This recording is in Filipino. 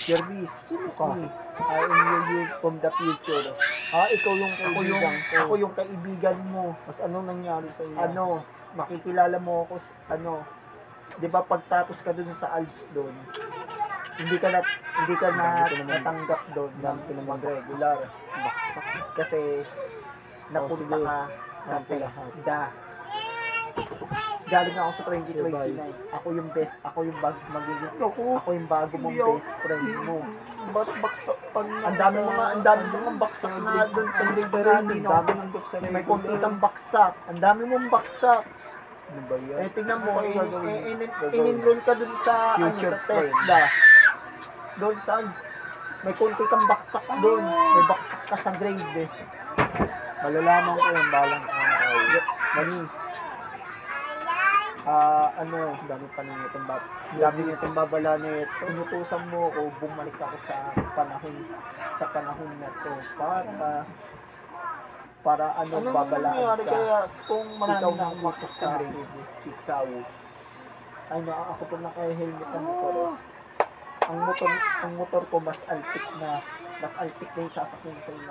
Jervis, Sino it's ka? me. I am you from the future. Ikaw yung kaibigan ko. Ako yung kaibigan mo. Mas anong nangyari sa iyo? Ano, makikilala mo ako, di ba pagtapos ka dun sa ALS doon, hindi ka natanggap doon ng mag-regular. Kasi napunta ka sa TESDA. Galing ako sa 2029. Ako yung bago mong best friend mo. Ba't baksak pa Ang dami mong baksak na doon sa grade natin. May konti kang baksak. Ang dami mong baksak. Ano ba yan? Tingnan mo, in-enroll ka dun sa TESDA. Doon sa may konti kang baksak doon. May baksak ka sa grade. Malalaman ko yung balang araw. Mani. Dami nitong babala nito. Inutusan mo ako, bumalik ako sa panahon na to para babalaan nangyari ka. kaya kung Ikaw marami na na umaksa sa grade. Ikaw. Ako po naka-helmet ang motor. Ang motor ko mas alpik na yung sasakyan sa inyo.